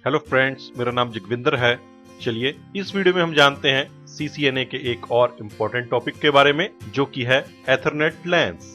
Hello friends, मेरा नाम जगविंदर है। चलिए इस वीडियो में हम जानते हैं CCNA के एक और इम्पोर्टेंट टॉपिक के बारे में, जो कि है एथरनेट लैन्स।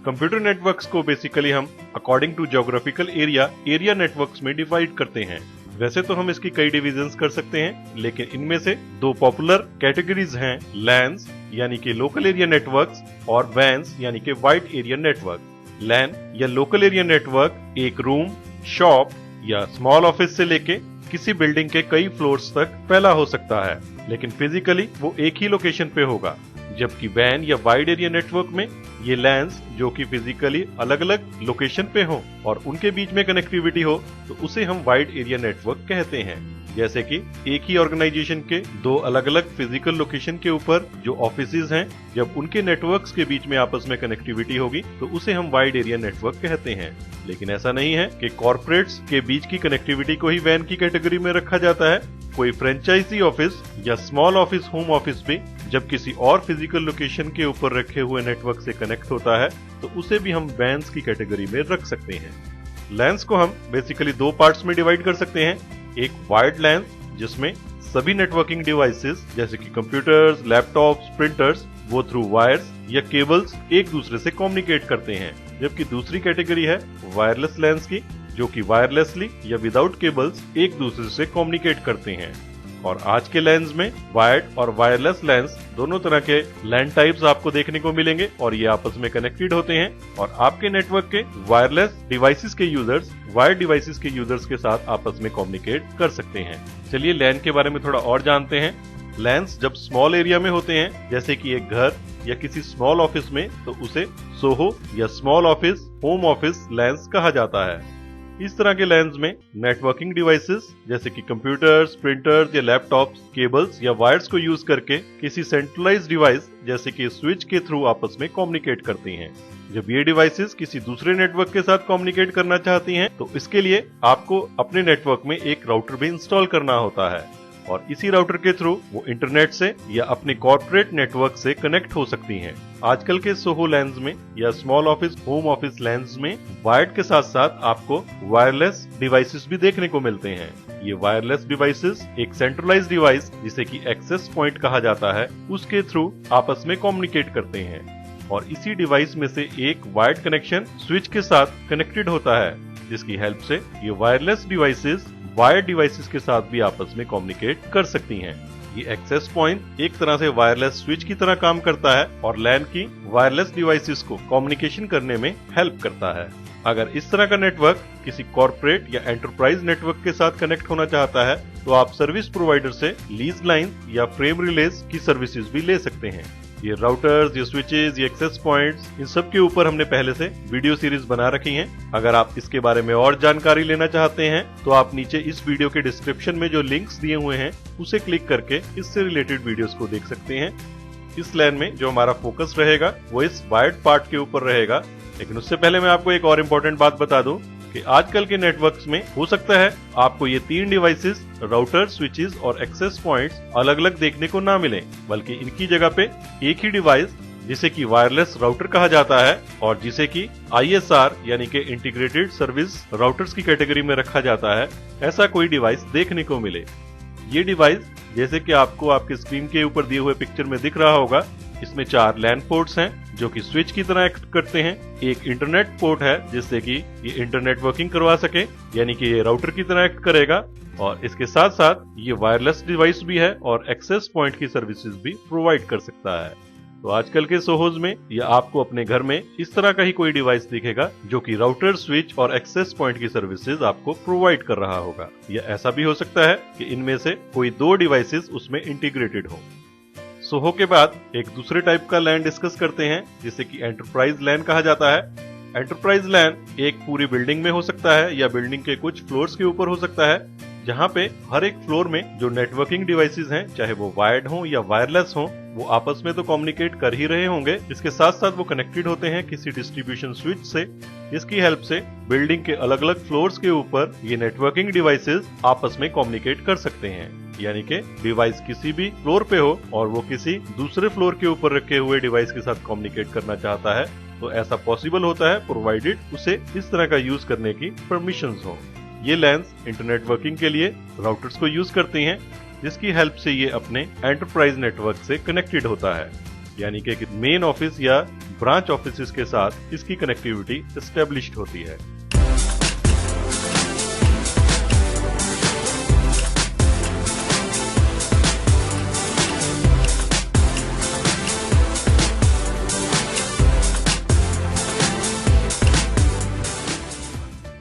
कंप्यूटर नेटवर्क्स को बेसिकली हम according to geographical area networks में डिवाइड करते हैं। वैसे तो हम इसकी कई डिविजन्स कर सकते हैं, लेकिन इनमें से दो पॉपुलर कैटेगरीज हैं, लैन्स यानी कि लोकल एरिया नेटवर्क्स और वैन्स यानी कि वाइड एरिया नेटवर्क। लैन या लोकल एरिया नेटवर्क एक रूम, शॉप या स्मॉल ऑफिस से लेके किसी बिल्डिंग के कई फ्लोर्स तक फैला हो सकता है, लेकिन फिजिकली वो एक ही लोकेशन पे होगा। जबकि वैन या वाइड एरिया नेटवर्क में ये लैन्स जो कि फिजिकली अलग अलग लोकेशन पे हो और उनके बीच में कनेक्टिविटी हो, तो उसे हम वाइड एरिया नेटवर्क कहते हैं। जैसे कि एक ही ऑर्गेनाइजेशन के दो अलग अलग फिजिकल लोकेशन के ऊपर जो ऑफिसेज हैं, जब उनके नेटवर्क्स के बीच में आपस में कनेक्टिविटी होगी तो उसे हम वाइड एरिया नेटवर्क कहते हैं। लेकिन ऐसा नहीं है कि कॉर्पोरेट्स के बीच की कनेक्टिविटी को ही वैन की कैटेगरी में रखा जाता है। कोई फ्रेंचाइजी ऑफिस या स्मॉल ऑफिस, होम ऑफिस भी जब किसी और फिजिकल लोकेशन के ऊपर रखे हुए नेटवर्क से कनेक्ट होता है तो उसे भी हम वैन्स की कैटेगरी में रख सकते हैं। लैन्स को हम बेसिकली दो पार्ट्स में डिवाइड कर सकते हैं। एक वायर्ड लैन्स जिसमें सभी नेटवर्किंग डिवाइसेस जैसे कि कंप्यूटर्स, लैपटॉप्स, प्रिंटर्स वो थ्रू वायर्स या केबल्स एक दूसरे से कम्युनिकेट करते हैं। जबकि दूसरी कैटेगरी है वायरलेस लैन्स की, जो कि वायरलेसली या विदाउट केबल्स एक दूसरे से कम्युनिकेट करते हैं। और आज के लैन्स में वायर्ड और वायरलेस लैन्स दोनों तरह के लैन टाइप्स आपको देखने को मिलेंगे और ये आपस में कनेक्टेड होते हैं और आपके नेटवर्क के वायरलेस डिवाइसेस के यूजर्स वायर्ड डिवाइसेस के यूजर्स के साथ आपस में कम्युनिकेट कर सकते हैं। चलिए लैन के बारे में थोड़ा और जानते हैं। लैन्स जब स्मॉल एरिया में होते हैं, जैसे कि एक घर या किसी स्मॉल ऑफिस में, तो उसे सोहो या small office, home office lens कहा जाता है। इस तरह के लैन्स में नेटवर्किंग डिवाइसेस जैसे कि कंप्यूटर्स, प्रिंटर्स या लैपटॉप्स केबल्स या वायर्स को यूज करके किसी सेंट्रलाइज्ड डिवाइस जैसे कि स्विच के थ्रू आपस में कम्युनिकेट करती हैं। जब ये डिवाइसेस किसी दूसरे नेटवर्क के साथ कम्युनिकेट करना चाहती हैं, तो इसके लिए आपको अपने नेटवर्क में एक राउटर भी इंस्टॉल करना होता है और इसी राउटर के थ्रू वो इंटरनेट से या अपने कॉर्पोरेट नेटवर्क से कनेक्ट हो सकती हैं। आजकल के सोहो लैन्स में या small office, home office lens में वायर्ड के साथ साथ आपको वायरलेस डिवाइसेस भी देखने को मिलते हैं। ये वायरलेस डिवाइसेस एक सेंट्रलाइज्ड डिवाइस जिसे कि एक्सेस पॉइंट कहा जाता है, उसके थ्रू आपस में कम्युनिकेट करते हैं और इसी डिवाइस में से एक वायर्ड कनेक्शन स्विच के साथ कनेक्टेड होता है, जिसकी हेल्प से ये वायरलेस डिवाइसेस वायर्ड डिवाइसेस के साथ भी आपस में कम्युनिकेट कर सकती हैं। ये एक्सेस पॉइंट एक तरह से वायरलेस स्विच की तरह काम करता है और लैन की वायरलेस डिवाइसेस को कम्युनिकेशन करने में हेल्प करता है। अगर इस तरह का नेटवर्क किसी कॉर्पोरेट या एंटरप्राइज नेटवर्क के साथ कनेक्ट होना चाहता है, तो आप सर्विस प्रोवाइडर से लीज लाइन या फ्रेम रिलेज की सर्विसेज भी ले सकते हैं। ये राउटर्स, ये स्विचेस, ये एक्सेस पॉइंट्स, इन सब के ऊपर हमने पहले से वीडियो सीरीज बना रखी हैं। अगर आप इसके बारे में और जानकारी लेना चाहते हैं तो आप नीचे इस वीडियो के डिस्क्रिप्शन में जो लिंक्स दिए हुए हैं उसे क्लिक करके इससे रिलेटेड वीडियोस को देख सकते हैं। इस लैन में जो हमारा फोकस रहेगा वो इस वायर्ड पार्ट के ऊपर रहेगा, लेकिन उससे पहले मैं आपको एक और इम्पोर्टेंट बात बता दूं कि आजकल के नेटवर्क्स में हो सकता है आपको ये तीन डिवाइसेस, राउटर, स्विचेस और एक्सेस पॉइंट्स अलग अलग देखने को ना मिले, बल्कि इनकी जगह पे एक ही डिवाइस जिसे कि वायरलेस राउटर कहा जाता है और जिसे कि ISR यानी कि इंटीग्रेटेड सर्विस राउटर्स की कैटेगरी में रखा जाता है, ऐसा कोई डिवाइस देखने को मिले। ये डिवाइस जैसे कि आपको आपके स्क्रीन के ऊपर दिए हुए पिक्चर में दिख रहा होगा, इसमें 4 लैन पोर्ट्स हैं जो कि स्विच की तरह एक्ट करते हैं। एक इंटरनेट पोर्ट है जिससे कि ये इंटरनेट वर्किंग करवा सके, यानी कि ये राउटर की तरह एक्ट करेगा और इसके साथ साथ ये वायरलेस डिवाइस भी है और एक्सेस पॉइंट की सर्विसेज भी प्रोवाइड कर सकता है। तो आजकल के सोहोज में या आपको अपने घर में इस तरह का ही कोई डिवाइस दिखेगा जो कि राउटर, स्विच और एक्सेस पॉइंट की सर्विसेज आपको प्रोवाइड कर रहा होगा। या ऐसा भी हो सकता है कि इनमें से कोई 2 डिवाइसेस उसमें इंटीग्रेटेड हो। सोहो के बाद एक दूसरे टाइप का लैन डिस्कस करते हैं जिसे कि एंटरप्राइज लैन कहा जाता है। एंटरप्राइज लैन एक पूरी बिल्डिंग में हो सकता है या बिल्डिंग के कुछ फ्लोर्स के ऊपर हो सकता है, जहाँ पे हर एक फ्लोर में जो नेटवर्किंग डिवाइसेस हैं, चाहे वो वायर्ड हों या वायरलेस हों, वो आपस में तो कम्युनिकेट कर ही रहे होंगे। इसके साथ साथ वो कनेक्टेड होते हैं किसी डिस्ट्रीब्यूशन स्विच से। इसकी हेल्प से बिल्डिंग के अलग अलग फ्लोर्स के ऊपर ये नेटवर्किंग डिवाइसेस आपस में कम्युनिकेट कर सकते हैं। यानी कि डिवाइस किसी भी फ्लोर पे हो और वो किसी दूसरे फ्लोर के ऊपर रखे हुए डिवाइस के साथ कम्युनिकेट करना चाहता है, तो ऐसा पॉसिबल होता है प्रोवाइडेड उसे इस तरह का यूज करने की परमिशंस हो। ये लैन्स इंटरनेट वर्किंग के लिए राउटर्स को यूज करती हैं, जिसकी हेल्प से ये अपने एंटरप्राइज नेटवर्क से कनेक्टेड होता है, यानी कि मेन ऑफिस या ब्रांच ऑफिस के साथ इसकी कनेक्टिविटी एस्टेब्लिश्ड होती है।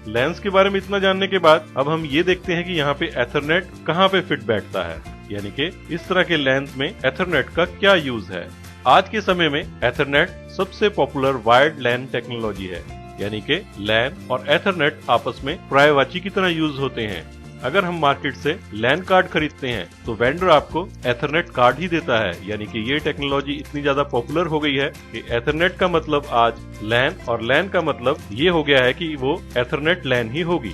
लैन्स के बारे में इतना जानने के बाद अब हम ये देखते हैं कि यहाँ पे एथरनेट कहाँ पे फिट बैठता है, यानी कि इस तरह के लैन्स में एथरनेट का क्या यूज है। आज के समय में एथरनेट सबसे पॉपुलर वायर्ड लैन टेक्नोलॉजी है, यानी कि लैन और एथरनेट आपस में पर्यायवाची की तरह यूज होते हैं। अगर हम मार्केट से लैन कार्ड खरीदते हैं तो वेंडर आपको एथरनेट कार्ड ही देता है, यानी कि ये टेक्नोलॉजी इतनी ज्यादा पॉपुलर हो गई है कि एथरनेट का मतलब आज लैन और लैन का मतलब ये हो गया है कि वो एथरनेट लैन ही होगी।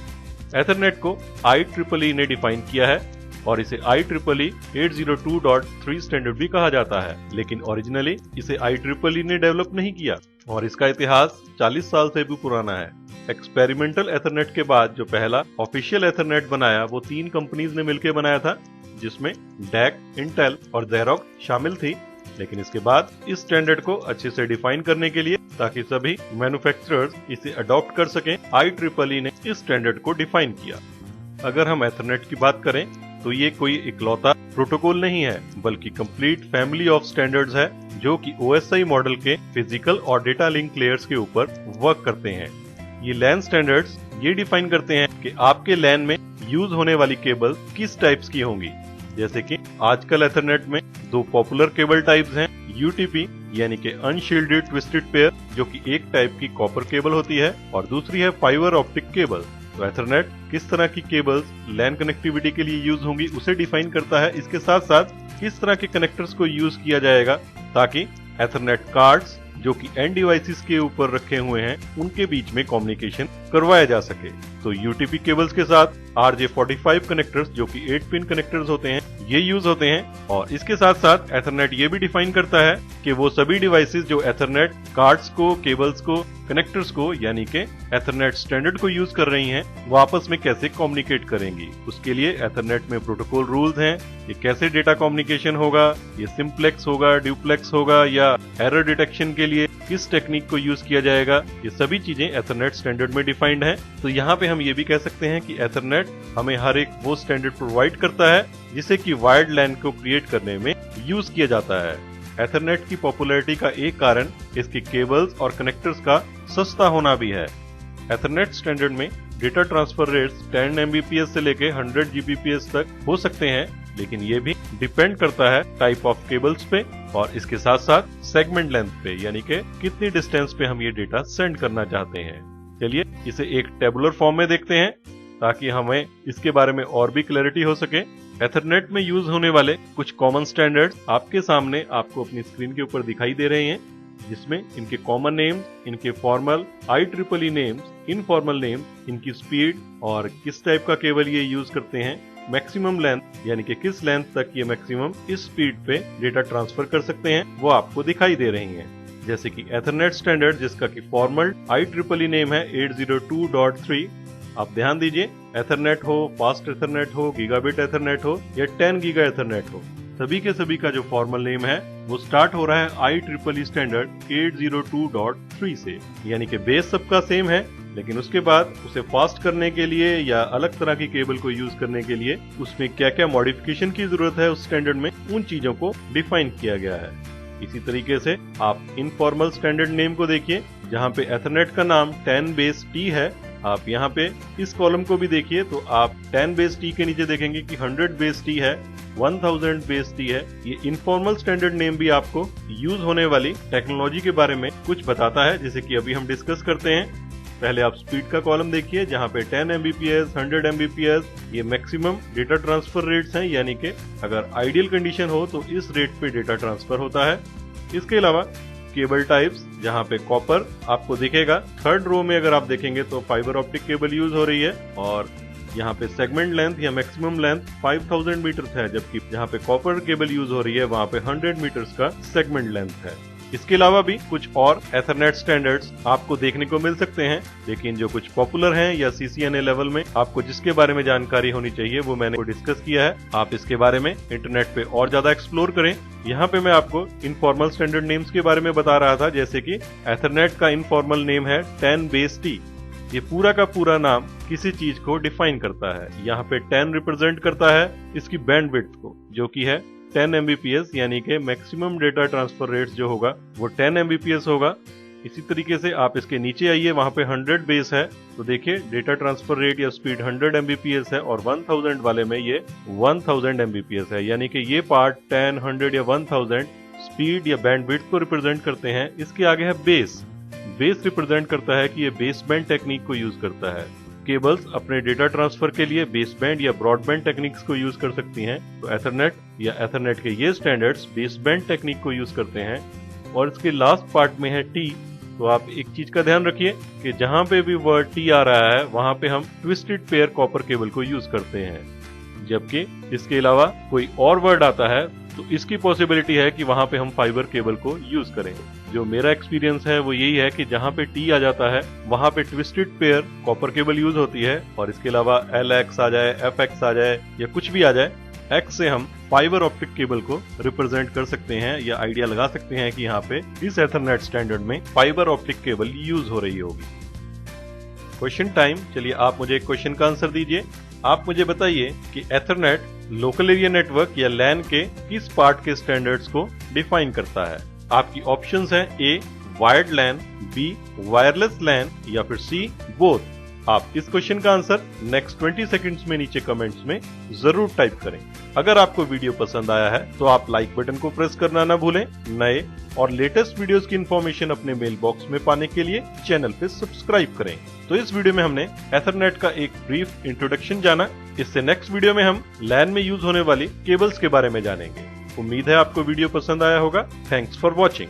एथरनेट को IEEE ने डिफाइन किया है और इसे IEEE 802.3 स्टैंडर्ड भी कहा जाता है, लेकिन ओरिजिनली इसे IEEE ने डेवलप नहीं किया और इसका इतिहास 40 साल से भी पुराना है। एक्सपेरिमेंटल एथरनेट के बाद जो पहला ऑफिशियल एथरनेट बनाया वो 3 कंपनीज ने मिलकर बनाया था, जिसमें DEC, इंटेल और Xerox शामिल थी। लेकिन इसके बाद इस स्टैंडर्ड को अच्छे से डिफाइन करने के लिए ताकि सभी मैन्युफैक्चरर्स इसे अडॉप्ट कर सकें, IEEE ने इस स्टैंडर्ड को डिफाइन किया। अगर हम एथरनेट की बात करें तो ये कोई इकलौता प्रोटोकॉल नहीं है, बल्कि कंप्लीट फैमिली ऑफ स्टैंडर्ड्स है जो कि OSI मॉडल के फिजिकल और डेटा लिंक लेयर्स के ऊपर वर्क करते हैं। ये लैन स्टैंडर्ड्स ये डिफाइन करते हैं कि आपके लैन में यूज होने वाली केबल किस टाइप्स की होंगी। जैसे कि आजकल एथरनेट में 2 पॉपुलर केबल टाइप्स हैं, UTP यानी कि अनशील्डेड ट्विस्टेड पेयर, जो कि एक टाइप की कॉपर केबल होती है, और दूसरी है फाइबर ऑप्टिक केबल। तो एथरनेट किस तरह की केबल्स लैन कनेक्टिविटी के लिए यूज होंगी उसे डिफाइन करता है। इसके साथ साथ किस तरह के कनेक्टर्स को यूज किया जाएगा ताकि एथरनेट कार्ड्स जो कि एंड डिवाइसेस के ऊपर रखे हुए हैं उनके बीच में कम्युनिकेशन करवाया जा सके। तो UTP केबल्स के साथ RJ45 कनेक्टर्स जो कि 8 पिन कनेक्टर्स होते हैं ये यूज होते हैं। और इसके साथ साथ एथरनेट ये भी डिफाइन करता है कि वो सभी डिवाइसेस जो एथरनेट कार्ड्स को, केबल्स को, कनेक्टर्स को यानी कि एथरनेट स्टैंडर्ड को यूज कर रही हैं वो आपस में कैसे कम्युनिकेट करेंगी। उसके लिए एथरनेट में प्रोटोकॉल रूल्स हैं, ये कैसे डेटा कम्युनिकेशन होगा, ये सिंप्लेक्स होगा, ड्यूप्लेक्स होगा या एरर डिटेक्शन के लिए किस टेक्निक को यूज किया जाएगा, ये सभी चीजें एथरनेट स्टैंडर्ड में डिफाइंड है। तो यहाँ पे हम ये भी कह सकते हैं कि एथरनेट हमें हर एक वो स्टैंडर्ड प्रोवाइड करता है जिसे कि वायर्ड लैन को क्रिएट करने में यूज किया जाता है। एथरनेट की पॉपुलैरिटी का एक कारण इसकी केबल्स और कनेक्टर्स का सस्ता होना भी है। एथरनेट स्टैंडर्ड में डेटा ट्रांसफर रेट्स 10 Mbps से लेके 100 Gbps तक हो सकते हैं, लेकिन ये भी डिपेंड करता है टाइप ऑफ केबल्स पे और इसके साथ साथ सेगमेंट लेंथ पे, यानी कि कितनी डिस्टेंस पे हम ये डेटा सेंड करना चाहते हैं। चलिए इसे एक टेबुलर फॉर्म में देखते हैं ताकि हमें इसके बारे में और भी क्लैरिटी हो सके। एथरनेट में यूज होने वाले कुछ कॉमन स्टैंडर्ड्स आपके सामने आपको अपनी स्क्रीन के ऊपर दिखाई दे रहे हैं, जिसमें इनके कॉमन नेम्स, इनके formal IEEE names, informal names, इनकी स्पीड और किस टाइप का केबल ये यूज करते हैं, मैक्सिमम लेंथ यानी कि किस लेंथ तक ये मैक्सिमम इस स्पीड पे डेटा ट्रांसफर कर सकते हैं वो आपको दिखाई दे रही हैं। जैसे कि एथरनेट स्टैंडर्ड जिसका कि फॉर्मल IEEE नेम है 802.3। आप ध्यान दीजिए, एथरनेट हो, फास्ट एथरनेट हो, गीगाबिट एथरनेट हो या 10 गीगा एथरनेट हो, सभी के सभी का जो फॉर्मल नेम है वो स्टार्ट हो रहा है IEEE स्टैंडर्ड 802.3 से, यानी कि बेस सबका सेम है, लेकिन उसके बाद उसे फास्ट करने के लिए या अलग तरह की केबल को यूज करने के लिए उसमें क्या क्या मॉडिफिकेशन की जरूरत है उस स्टैंडर्ड में, उन चीजों को डिफाइन किया गया है। इसी तरीके से आप इनफॉर्मल स्टैंडर्ड नेम को देखिए, जहाँ पे एथरनेट का नाम 10BASE-T है। आप यहाँ पे इस कॉलम को भी देखिए तो आप 10BASE-T के नीचे देखेंगे कि 100BASE-T है, 1000BASE-T है। ये इनफॉर्मल स्टैंडर्ड नेम भी आपको यूज होने वाली टेक्नोलॉजी के बारे में कुछ बताता है, जैसे कि अभी हम डिस्कस करते हैं। पहले आप स्पीड का कॉलम देखिए, जहाँ पे 10 Mbps, 100 Mbps ये मैक्सिमम डेटा ट्रांसफर रेट्स हैं, यानी कि अगर आइडियल कंडीशन हो तो इस रेट पे डेटा ट्रांसफर होता है। इसके अलावा केबल टाइप्स, जहाँ पे कॉपर आपको दिखेगा, थर्ड रो में अगर आप देखेंगे तो फाइबर ऑप्टिक केबल यूज हो रही है, और यहाँ पे सेगमेंट लेंथ या मैक्सिमम लेंथ 5000 मीटर्स है, जबकि जहाँ पे कॉपर केबल यूज हो रही है वहाँ पे 100 मीटर्स का सेगमेंट लेंथ है। इसके अलावा भी कुछ और एथरनेट स्टैंडर्ड्स आपको देखने को मिल सकते हैं, लेकिन जो कुछ पॉपुलर हैं या CCNA लेवल में आपको जिसके बारे में जानकारी होनी चाहिए वो मैंने डिस्कस किया है। आप इसके बारे में इंटरनेट पे और ज्यादा एक्सप्लोर करें। यहाँ पे मैं आपको इनफॉर्मल स्टैंडर्ड नेम्स के बारे में बता रहा था, जैसे कि एथरनेट का इनफॉर्मल नेम है 10BASE-T। ये पूरा का पूरा नाम किसी चीज को डिफाइन करता है। यहाँ पे 10 रिप्रेजेंट करता है इसकी बैंडविड्थ को, जो कि है 10 Mbps, यानी कि मैक्सिमम डेटा ट्रांसफर रेट जो होगा वो 10 Mbps होगा। इसी तरीके से आप इसके नीचे आइए, वहां पे 100 बेस है, तो देखिए डेटा ट्रांसफर रेट या स्पीड 100 Mbps है और 1000 वाले में ये 1000 Mbps है, यानी कि ये पार्ट 10, 100 या 1000 स्पीड या बैंडविड्थ को रिप्रेजेंट करते हैं। इसके आगे है बेस। बेस रिप्रेजेंट करता है कि ये बेसबैंड टेक्निक को यूज करता है। केबल्स अपने डेटा ट्रांसफर के लिए बेसबैंड या ब्रॉडबैंड टेक्निक्स को यूज कर सकती हैं, तो एथरनेट या एथरनेट के ये स्टैंडर्ड्स बेसबैंड टेक्निक को यूज करते हैं। और इसके लास्ट पार्ट में है टी। तो आप एक चीज का ध्यान रखिए कि जहां पे भी वर्ड टी आ रहा है वहां पे हम ट्विस्टेड पेयर कॉपर केबल को यूज करते हैं, जबकि इसके अलावा कोई और वर्ड आता है तो इसकी पॉसिबिलिटी है कि वहां पे हम फाइबर केबल को यूज करें। जो मेरा एक्सपीरियंस है वो यही है कि जहां पे टी आ जाता है वहां पे twisted pair copper cable use होती है, और इसके अलावा LX आ जाए, FX आ जाए या कुछ भी आ जाए, X से हम फाइबर ऑप्टिक केबल को रिप्रेजेंट कर सकते हैं या आइडिया लगा सकते हैं कि यहाँ पे इस एथरनेट स्टैंडर्ड में फाइबर ऑप्टिक केबल यूज हो रही होगी। Question time. चलिए आप मुझे एक क्वेश्चन का आंसर दीजिए। आप मुझे बताइए कि एथरनेट लोकल एरिया नेटवर्क या लैन के किस पार्ट के स्टैंडर्ड्स को डिफाइन करता है। आपकी ऑप्शंस हैं A wired LAN, B wireless LAN या फिर C बोथ। आप इस क्वेश्चन का आंसर नेक्स्ट 20 सेकंड्स में नीचे कमेंट्स में जरूर टाइप करें। अगर आपको वीडियो पसंद आया है तो आप लाइक बटन को प्रेस करना ना भूलें। नए और लेटेस्ट वीडियोस की इन्फॉर्मेशन अपने मेल बॉक्स में पाने के लिए चैनल पे सब्सक्राइब करें। तो इस वीडियो में हमने एथरनेट का एक ब्रीफ इंट्रोडक्शन जाना। इससे नेक्स्ट वीडियो में हम लैन में यूज होने वाली केबल्स के बारे में जानेंगे। उम्मीद है आपको वीडियो पसंद आया होगा। Thanks for watching.